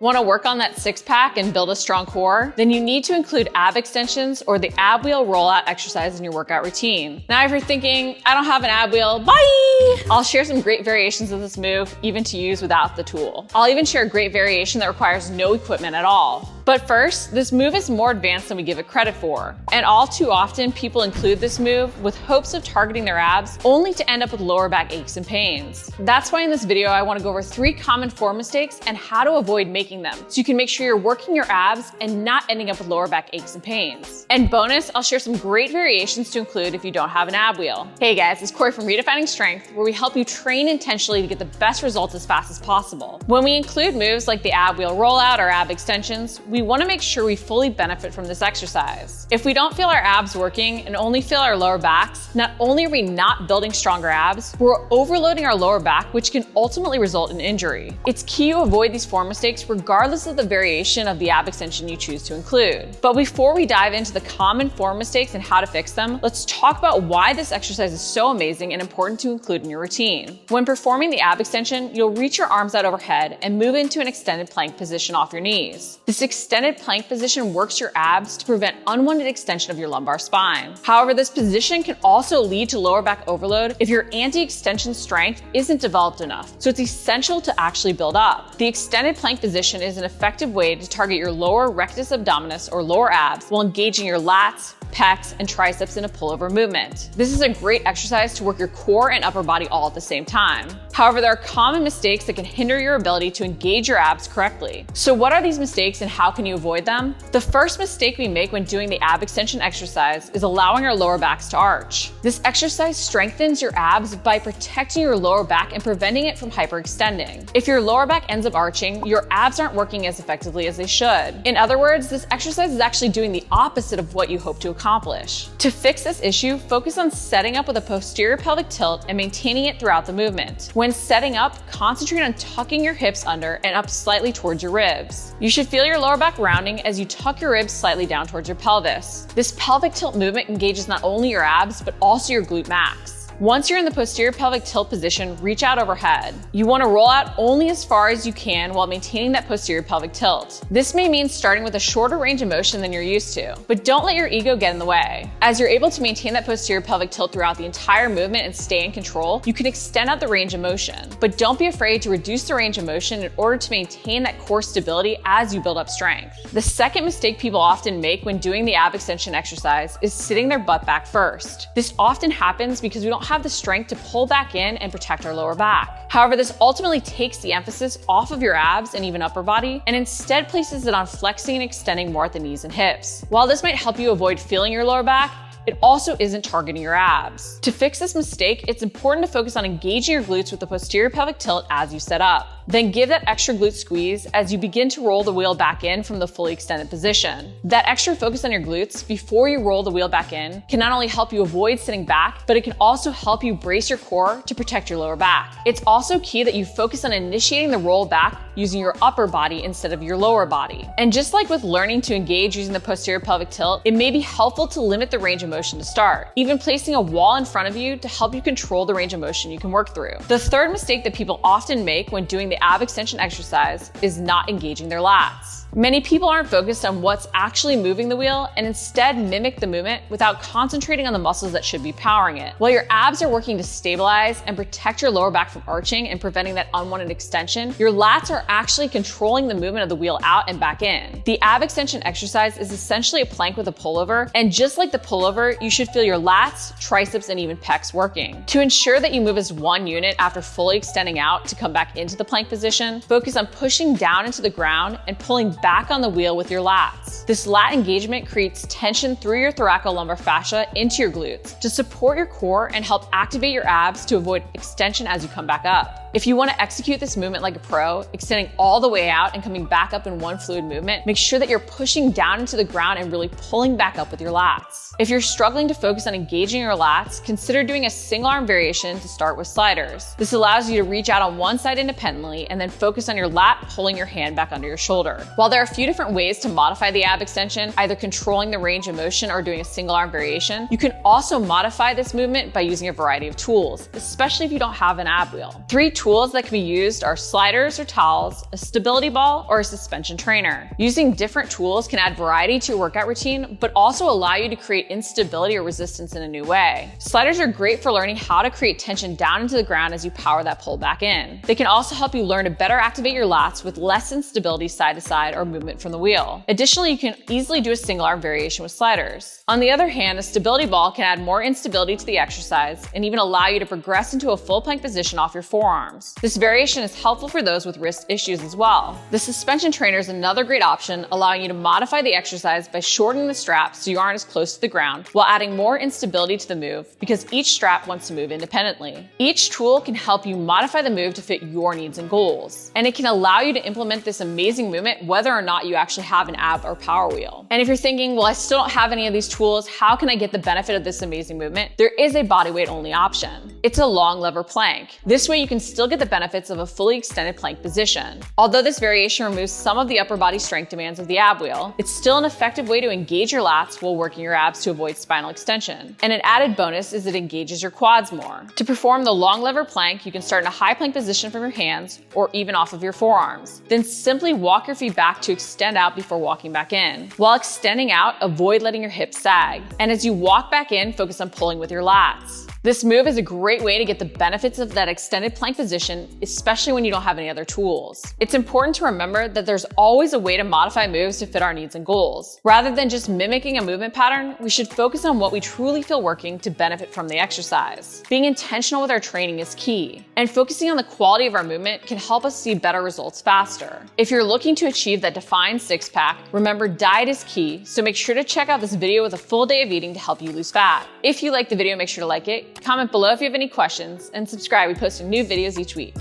Want to work on that six-pack and build a strong core? Then you need to include ab extensions or the ab wheel rollout exercise in your workout routine. Now, if you're thinking, I don't have an ab wheel, bye! I'll share some great variations of this move, even to use without the tool. I'll even share a great variation that requires no equipment at all. But first, this move is more advanced than we give it credit for. And all too often, people include this move with hopes of targeting their abs, only to end up with lower back aches and pains. That's why in this video, I want to go over 3 common form mistakes and how to avoid making them, so you can make sure you're working your abs and not ending up with lower back aches and pains. And bonus, I'll share some great variations to include if you don't have an ab wheel. Hey guys, it's Corey from Redefining Strength, where we help you train intentionally to get the best results as fast as possible. When we include moves like the ab wheel rollout or ab extensions, we want to make sure we fully benefit from this exercise. If we don't feel our abs working and only feel our lower backs, not only are we not building stronger abs, we're overloading our lower back, which can ultimately result in injury. It's key to avoid these form mistakes regardless of the variation of the ab extension you choose to include. But before we dive into the common form mistakes and how to fix them, let's talk about why this exercise is so amazing and important to include in your routine. When performing the ab extension, you'll reach your arms out overhead and move into an extended plank position off your knees. This extended plank position works your abs to prevent unwanted extension of your lumbar spine. However, this position can also lead to lower back overload if your anti-extension strength isn't developed enough, so it's essential to actually build up. The extended plank position is an effective way to target your lower rectus abdominis or lower abs while engaging your lats, pecs, and triceps in a pullover movement. This is a great exercise to work your core and upper body all at the same time. However, there are common mistakes that can hinder your ability to engage your abs correctly. So what are these mistakes and how can you avoid them? The first mistake we make when doing the ab extension exercise is allowing our lower backs to arch. This exercise strengthens your abs by protecting your lower back and preventing it from hyperextending. If your lower back ends up arching, your abs aren't working as effectively as they should. In other words, this exercise is actually doing the opposite of what you hope to accomplish. To fix this issue, focus on setting up with a posterior pelvic tilt and maintaining it throughout the movement. When setting up, concentrate on tucking your hips under and up slightly towards your ribs. You should feel your lower back rounding as you tuck your ribs slightly down towards your pelvis. This pelvic tilt movement engages not only your abs, but also your glute max. Once you're in the posterior pelvic tilt position, reach out overhead. You want to roll out only as far as you can while maintaining that posterior pelvic tilt. This may mean starting with a shorter range of motion than you're used to, but don't let your ego get in the way. As you're able to maintain that posterior pelvic tilt throughout the entire movement and stay in control, you can extend out the range of motion. But don't be afraid to reduce the range of motion in order to maintain that core stability as you build up strength. The second mistake people often make when doing the ab extension exercise is sitting their butt back first. This often happens because we don't have the strength to pull back in and protect our lower back. However, this ultimately takes the emphasis off of your abs and even upper body and instead places it on flexing and extending more at the knees and hips. While this might help you avoid feeling your lower back, it also isn't targeting your abs. To fix this mistake, it's important to focus on engaging your glutes with the posterior pelvic tilt as you set up. Then give that extra glute squeeze as you begin to roll the wheel back in from the fully extended position. That extra focus on your glutes before you roll the wheel back in can not only help you avoid sitting back, but it can also help you brace your core to protect your lower back. It's also key that you focus on initiating the roll back using your upper body instead of your lower body. And just like with learning to engage using the posterior pelvic tilt, it may be helpful to limit the range of motion to start, even placing a wall in front of you to help you control the range of motion you can work through. The third mistake that people often make when doing the ab extension exercise is not engaging their lats. Many people aren't focused on what's actually moving the wheel and instead mimic the movement without concentrating on the muscles that should be powering it. While your abs are working to stabilize and protect your lower back from arching and preventing that unwanted extension, your lats are actually controlling the movement of the wheel out and back in. The ab extension exercise is essentially a plank with a pullover, and just like the pullover, you should feel your lats, triceps, and even pecs working. To ensure that you move as one unit after fully extending out to come back into the plank position, focus on pushing down into the ground and pulling back on the wheel with your lats. This lat engagement creates tension through your thoracolumbar fascia into your glutes to support your core and help activate your abs to avoid extension as you come back up. If you want to execute this movement like a pro, extending all the way out and coming back up in one fluid movement, make sure that you're pushing down into the ground and really pulling back up with your lats. If you're struggling to focus on engaging your lats, consider doing a single arm variation to start with sliders. This allows you to reach out on one side independently and then focus on your lat pulling your hand back under your shoulder. While there are a few different ways to modify the ab extension, either controlling the range of motion or doing a single arm variation, you can also modify this movement by using a variety of tools, especially if you don't have an ab wheel. 3 tools that can be used are sliders or towels, a stability ball, or a suspension trainer. Using different tools can add variety to your workout routine, but also allow you to create instability or resistance in a new way. Sliders are great for learning how to create tension down into the ground as you power that pull back in. They can also help you learn to better activate your lats with less instability side to side or movement from the wheel. Additionally, you can easily do a single arm variation with sliders. On the other hand, a stability ball can add more instability to the exercise and even allow you to progress into a full plank position off your forearms. This variation is helpful for those with wrist issues as well. The suspension trainer is another great option, allowing you to modify the exercise by shortening the strap so you aren't as close to the ground, while adding more instability to the move because each strap wants to move independently. Each tool can help you modify the move to fit your needs and goals, and it can allow you to implement this amazing movement whether or not you actually have an ab or power wheel. And if you're thinking, well, I still don't have any of these tools, how can I get the benefit of this amazing movement? There is a bodyweight only option. It's a long lever plank. This way you can still get the benefits of a fully extended plank position. Although this variation removes some of the upper body strength demands of the ab wheel, it's still an effective way to engage your lats while working your abs to avoid spinal extension. And an added bonus is it engages your quads more. To perform the long lever plank, you can start in a high plank position from your hands or even off of your forearms. Then simply walk your feet back to extend out before walking back in. While extending out, avoid letting your hips sag. And as you walk back in, focus on pulling with your lats. This move is a great way to get the benefits of that extended plank position, especially when you don't have any other tools. It's important to remember that there's always a way to modify moves to fit our needs and goals. Rather than just mimicking a movement pattern, we should focus on what we truly feel working to benefit from the exercise. Being intentional with our training is key, and focusing on the quality of our movement can help us see better results faster. If you're looking to achieve that defined six-pack, remember diet is key, so make sure to check out this video with a full day of eating to help you lose fat. If you liked the video, make sure to like it, comment below if you have any questions, and subscribe. We post new videos each week.